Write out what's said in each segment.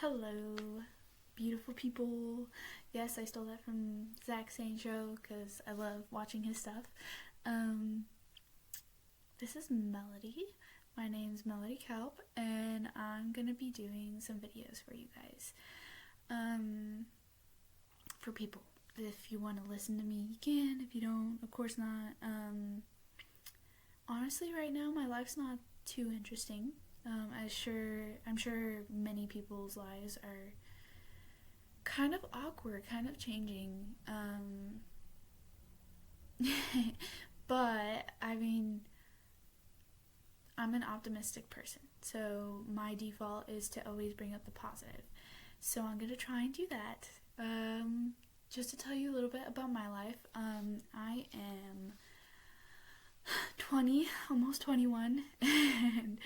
Hello, beautiful people. Yes, I stole that from Zach Sancho because I love watching his stuff. Um, this is Melody. My name's Melody Kaup, and I'm gonna be doing some videos for you guys. For people. If you want to listen to me, you can. If you don't, of course not. Honestly, right now, my life's not too interesting. I'm sure many people's lives are kind of awkward, kind of changing. But I mean, I'm an optimistic person, so my default is to always bring up the positive. So I'm gonna try and do that. Just to tell you a little bit about my life, I am 20, almost 21, and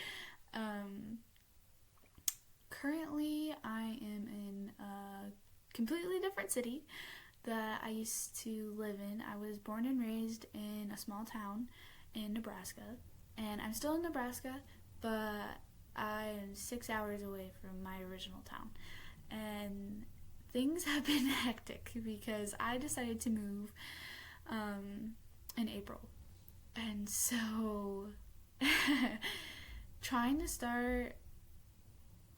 currently I am in a completely different city that I used to live in. I was born and raised in a small town in Nebraska, and I'm still in Nebraska, but I am 6 hours away from my original town, and things have been hectic because I decided to move in April, and so trying to start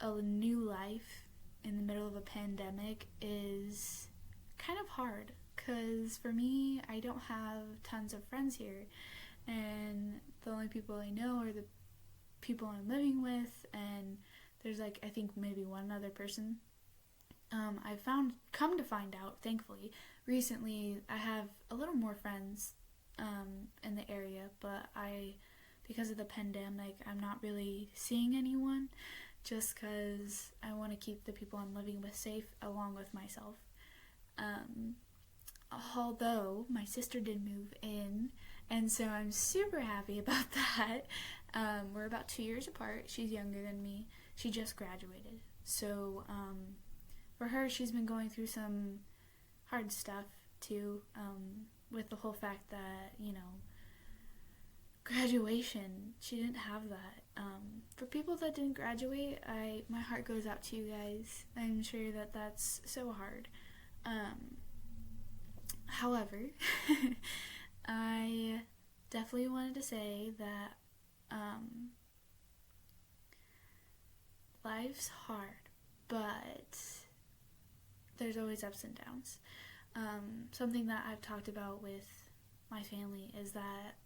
a new life in the middle of a pandemic is kind of hard because for me, I don't have tons of friends here, and the only people I know are the people I'm living with, and there's I think maybe one other person. Come to find out, thankfully, recently I have a little more friends in the area, but because of the pandemic, I'm not really seeing anyone just because I want to keep the people I'm living with safe along with myself. Although my sister did move in, and so I'm super happy about that. We're about 2 years apart. She's younger than me. She just graduated. So for her, she's been going through some hard stuff too, with the whole fact that, graduation, she didn't have that. For people that didn't graduate, my heart goes out to you guys. I'm sure that that's so hard. However, I definitely wanted to say that life's hard, but there's always ups and downs. Something that I've talked about with my family is that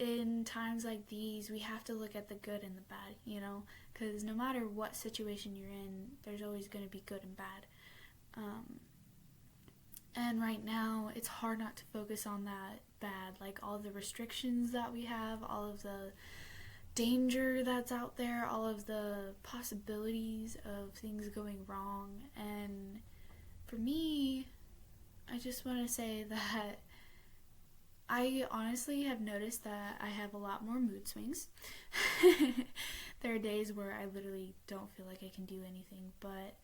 in times like these, we have to look at the good and the bad, because no matter what situation you're in, there's always going to be good and bad. And right now, it's hard not to focus on that bad, like all the restrictions that we have, all of the danger that's out there, all of the possibilities of things going wrong. And for me, I just want to say that I honestly have noticed that I have a lot more mood swings. There are days where I literally don't feel like I can do anything, but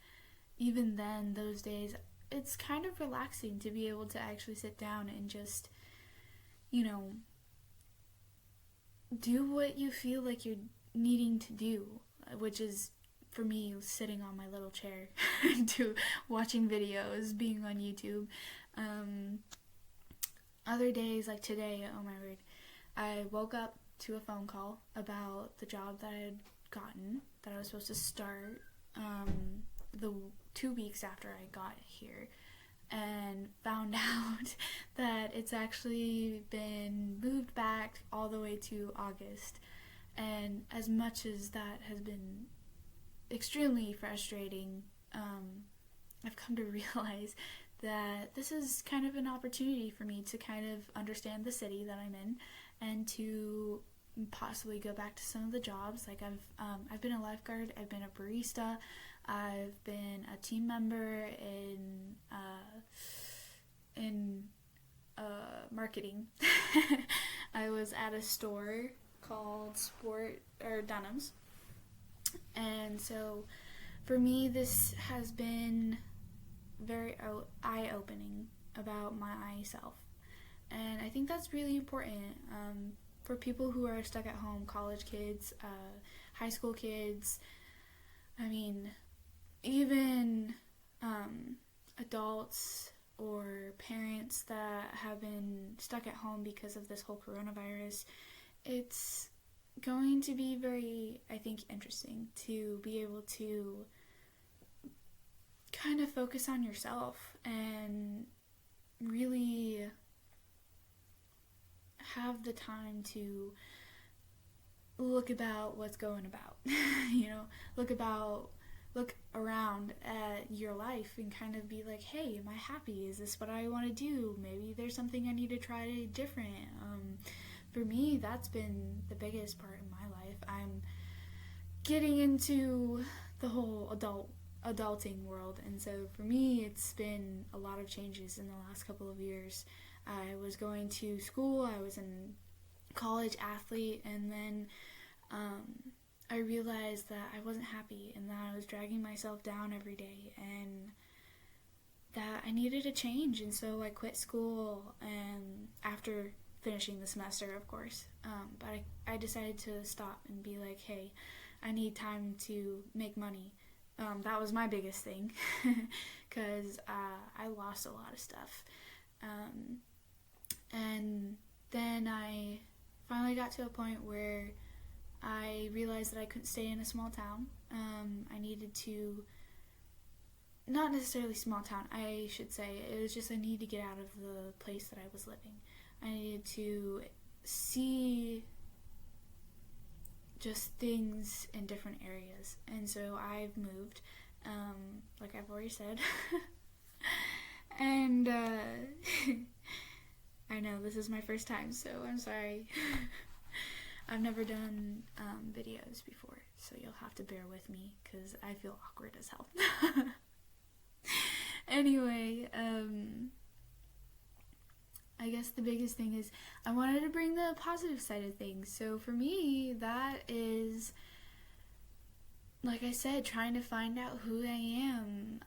even then, those days, it's kind of relaxing to be able to actually sit down and just, do what you feel like you're needing to do, which is, for me, sitting on my little chair, watching videos, being on YouTube. Other days, like today, oh my word, I woke up to a phone call about the job that I had gotten, that I was supposed to start the 2 weeks after I got here, and found out that it's actually been moved back all the way to August. And as much as that has been extremely frustrating, I've come to realize that this is kind of an opportunity for me to kind of understand the city that I'm in and to possibly go back to some of the jobs. Like I've been a lifeguard, I've been a barista, I've been a team member in marketing. I was at a store called Dunham's, and so for me this has been very eye-opening about myself, and I think that's really important for people who are stuck at home, college kids, high school kids, I mean, even adults or parents that have been stuck at home because of this whole coronavirus, it's going to be very, I think, interesting to be able to kind of focus on yourself and really have the time to look about what's going about. Look around at your life and kind of be like, hey, am I happy? Is this what I want to do? Maybe there's something I need to try different. For me, that's been the biggest part in my life. I'm getting into the whole adulting world, and so for me, it's been a lot of changes in the last couple of years. I was going to school, I was in college athlete, and then I realized that I wasn't happy and that I was dragging myself down every day and that I needed a change. And so I quit school, and after finishing the semester, of course, but I decided to stop and be like, hey, I need time to make money. That was my biggest thing because I lost a lot of stuff. And then I finally got to a point where I realized that I couldn't stay in a small town. I needed to, not necessarily small town, I should say, it was just I needed to get out of the place that I was living. I needed to see just things in different areas. And so I've moved, like I've already said. And I know this is my first time, so I'm sorry. I've never done videos before, so you'll have to bear with me because I feel awkward as hell. Anyway, I guess the biggest thing is I wanted to bring the positive side of things. So for me, that is, like I said, trying to find out who I am,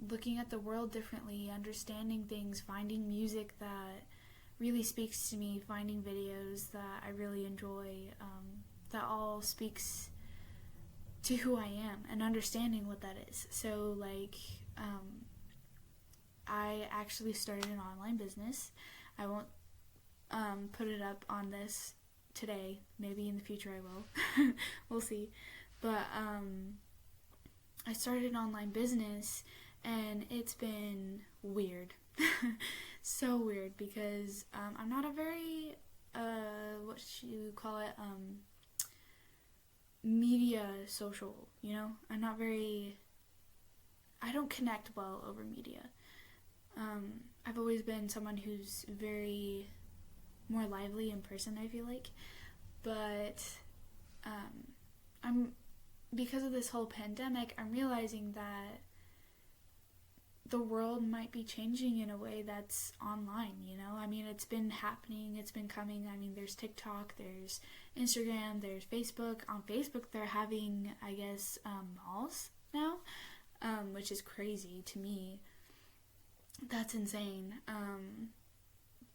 looking at the world differently, understanding things, finding music that really speaks to me, finding videos that I really enjoy, that all speaks to who I am, and understanding what that is. So, like, I actually started an online business. I won't put it up on this today. Maybe in the future I will. We'll see. But I started an online business, and it's been weird. So weird because I'm not a very, what you call it, media social, you know? I don't connect well over media. I've always been someone who's very more lively in person, I feel like. But because of this whole pandemic, I'm realizing that the world might be changing in a way that's online, you know? I mean, it's been happening, it's been coming. I mean, there's TikTok, there's Instagram, there's Facebook. On Facebook, they're having, I guess, malls now, which is crazy to me. That's insane.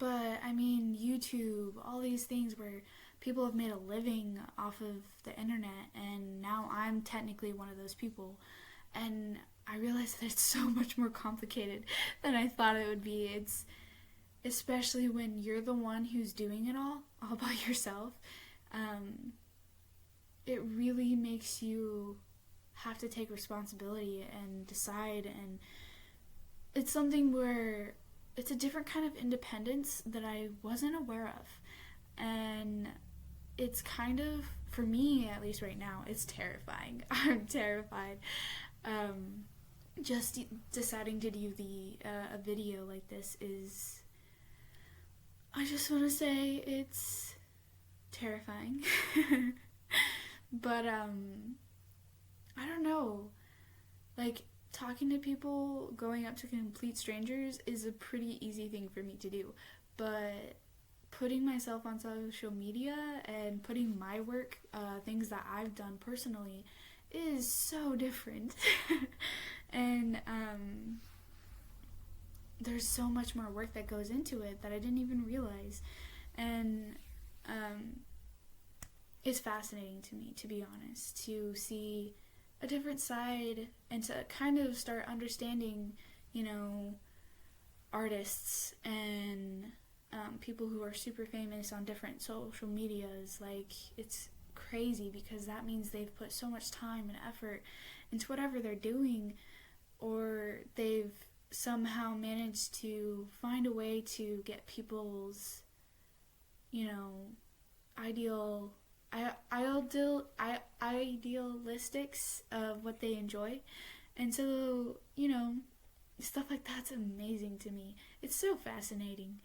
But, I mean, YouTube, all these things where people have made a living off of the internet, and now I'm technically one of those people. And I realized that it's so much more complicated than I thought it would be. It's especially when you're the one who's doing it all by yourself. It really makes you have to take responsibility and decide, and it's something where it's a different kind of independence that I wasn't aware of. And it's kind of, for me at least right now, it's terrifying. I'm terrified. Just deciding to do a video like this is, I just want to say it's terrifying. But I don't know, like, talking to people, going up to complete strangers is a pretty easy thing for me to do, but putting myself on social media and putting my work, things that I've done personally, is so different. And there's so much more work that goes into it that I didn't even realize. And is fascinating to me, to be honest, to see a different side and to kind of start understanding, artists and people who are super famous on different social medias. Like, it's crazy because that means they've put so much time and effort into whatever they're doing, or they've somehow managed to find a way to get people's, idealistics of what they enjoy. And so, stuff like that's amazing to me. It's so fascinating.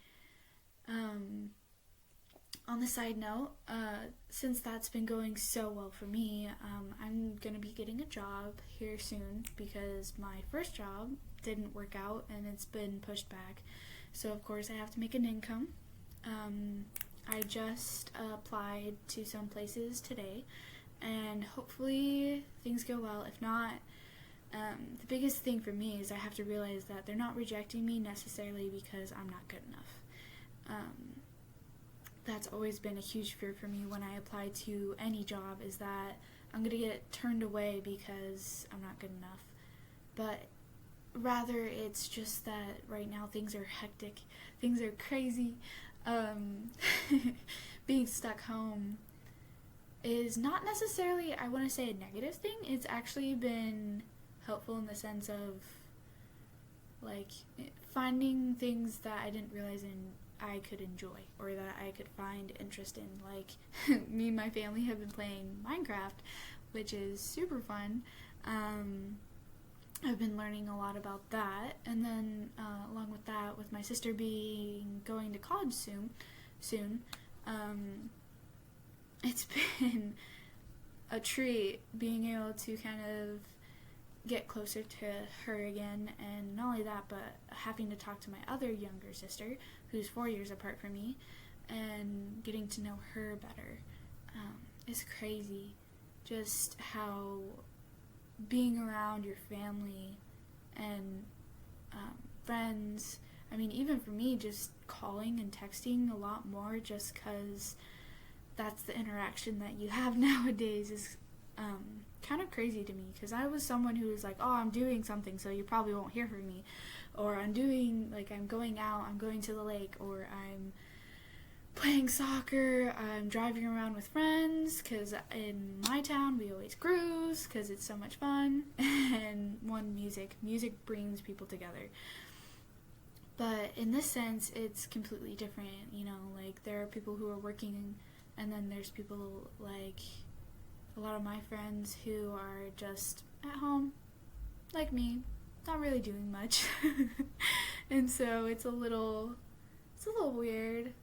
On the side note, since that's been going so well for me, I'm going to be getting a job here soon because my first job didn't work out and it's been pushed back. So, of course, I have to make an income. I just applied to some places today, and hopefully things go well. If not, the biggest thing for me is I have to realize that they're not rejecting me necessarily because I'm not good enough. That's always been a huge fear for me when I apply to any job, is that I'm going to get turned away because I'm not good enough. But rather, it's just that right now things are hectic, things are crazy. Being stuck home is not necessarily, I want to say, a negative thing. It's actually been helpful in the sense of, like, finding things that I didn't realize I could enjoy or that I could find interest in. Like, me and my family have been playing Minecraft, which is super fun. I've been learning a lot about that, and then along with that, with my sister going to college soon, it's been a treat being able to kind of get closer to her again, and not only that, but having to talk to my other younger sister, who's 4 years apart from me, and getting to know her better. It's crazy just how being around your family and friends, I mean, even for me, just calling and texting a lot more just because that's the interaction that you have nowadays is kind of crazy to me, because I was someone who was like, oh, I'm doing something, so you probably won't hear from me, or I'm going out, I'm going to the lake, or I'm playing soccer, I'm driving around with friends, because in my town we always cruise because it's so much fun, and music brings people together. But in this sense, it's completely different, like, there are people who are working, and then there's people like a lot of my friends who are just at home, like me, not really doing much. And so it's a little weird.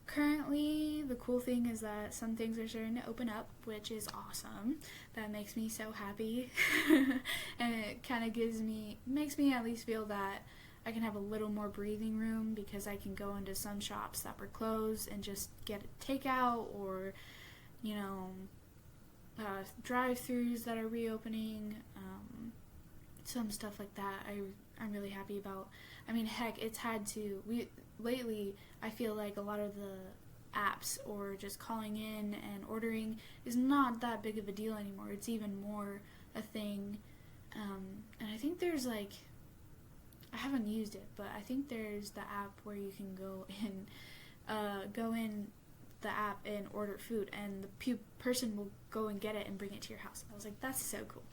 Currently, the cool thing is that some things are starting to open up, which is awesome. That makes me so happy. And it kind of makes me at least feel that I can have a little more breathing room, because I can go into some shops that were closed and just get a takeout, or drive-thrus that are reopening, some stuff like that. I'm really happy about. I mean, heck, lately I feel like a lot of the apps or just calling in and ordering is not that big of a deal anymore. It's even more a thing, and I think there's I haven't used it, but I think there's the app where you can go in the app and order food, and the person will go and get it and bring it to your house. I was like, that's so cool.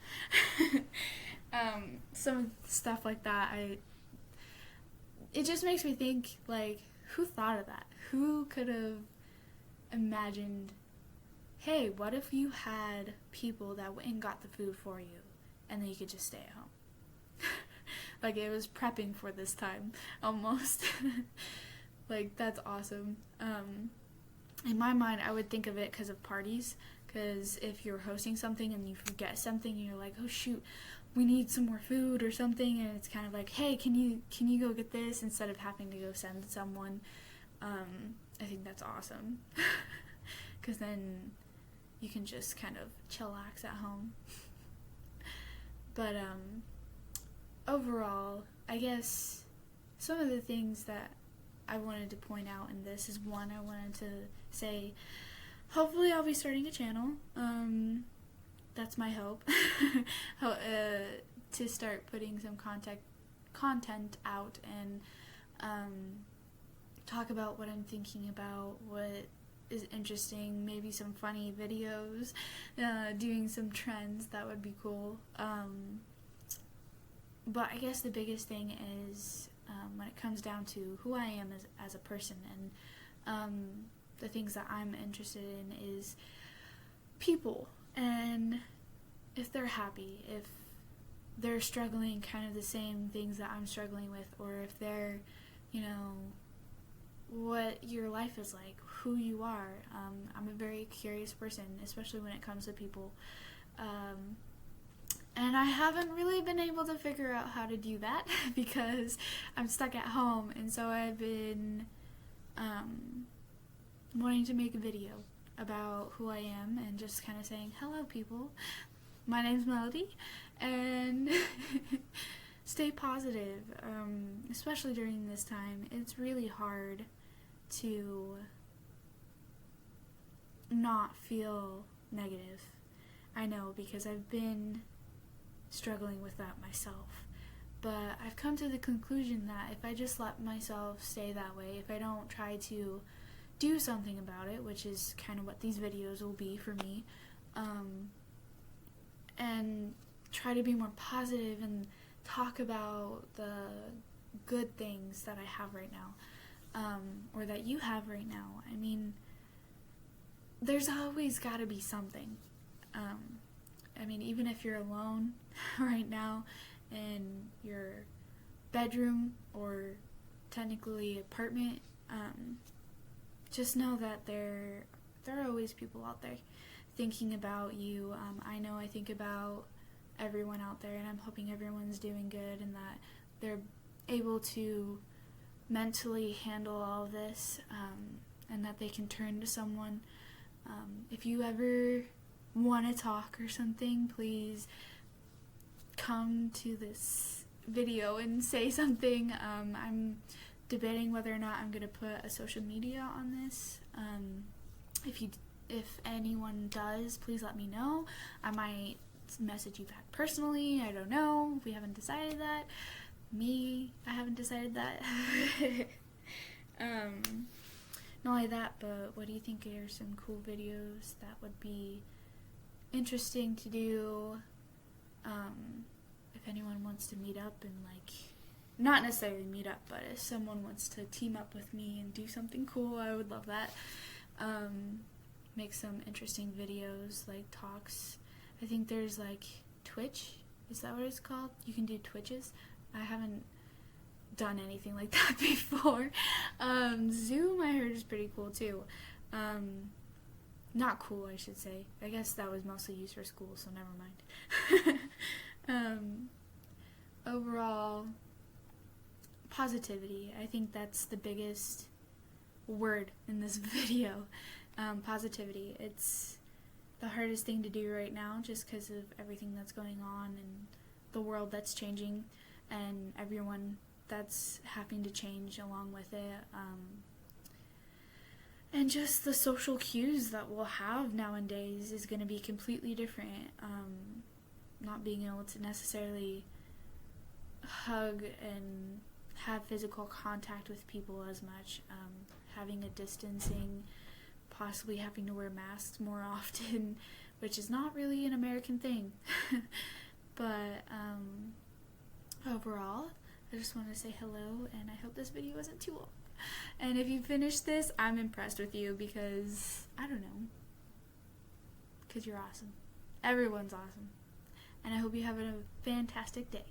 Some stuff like that, it just makes me think, like, who thought of that? Who could have imagined, hey, what if you had people that went and got the food for you, and then you could just stay at home? Like, it was prepping for this time, almost. Like, that's awesome. In my mind, I would think of it because of parties, because if you're hosting something and you forget something, and you're like, oh shoot, we need some more food or something, and it's kind of like, hey, can you go get this, instead of having to go send someone. I think that's awesome, because then you can just kind of chillax at home. But overall, I guess some of the things that I wanted to point out in this is, one, I wanted to say hopefully I'll be starting a channel. That's my hope. To start putting some content out and talk about what I'm thinking about, what is interesting, maybe some funny videos, doing some trends. That would be cool. But I guess the biggest thing is when it comes down to who I am as a person, and the things that I'm interested in is people, and if they're happy, if they're struggling kind of the same things that I'm struggling with, or if they're, what your life is like, who you are. I'm a very curious person, especially when it comes to people. And I haven't really been able to figure out how to do that because I'm stuck at home, and so I've been wanting to make a video about who I am and just kind of saying, hello people, my name's Melody, and stay positive, especially during this time. It's really hard to not feel negative. I know, because I've been struggling with that myself, but I've come to the conclusion that if I just let myself stay that way, if I don't try to do something about it, which is kind of what these videos will be for me, and try to be more positive and talk about the good things that I have right now, or that you have right now. I mean, there's always got to be something. I mean, even if you're alone right now in your bedroom or technically apartment, just know that there are always people out there thinking about you. I know I think about everyone out there, and I'm hoping everyone's doing good and that they're able to mentally handle all of this, and that they can turn to someone. If you ever want to talk or something, please come to this video and say something. I'm debating whether or not I'm going to put a social media on this. If anyone does, please let me know. I might message you back personally. I don't know. We haven't decided that. I haven't decided that. Not only that, but what do you think are some cool videos that would be interesting to do? If anyone wants to meet up and, not necessarily meet up, but if someone wants to team up with me and do something cool, I would love that. Make some interesting videos, talks. I think there's Twitch, is that what it's called? You can do Twitches. I haven't done anything like that before. Zoom, I heard, is pretty cool too. Not cool, I should say. I guess that was mostly used for school, so never mind. Overall, positivity. I think that's the biggest word in this video. Positivity. It's the hardest thing to do right now just because of everything that's going on and the world that's changing and everyone that's having to change along with it. And just the social cues that we'll have nowadays is going to be completely different. Not being able to necessarily hug and have physical contact with people as much. Having a distancing, possibly having to wear masks more often, which is not really an American thing. But overall, I just want to say hello, and I hope this video wasn't too long. And if you finish this, I'm impressed with you because, I don't know, because you're awesome. Everyone's awesome. And I hope you have a fantastic day.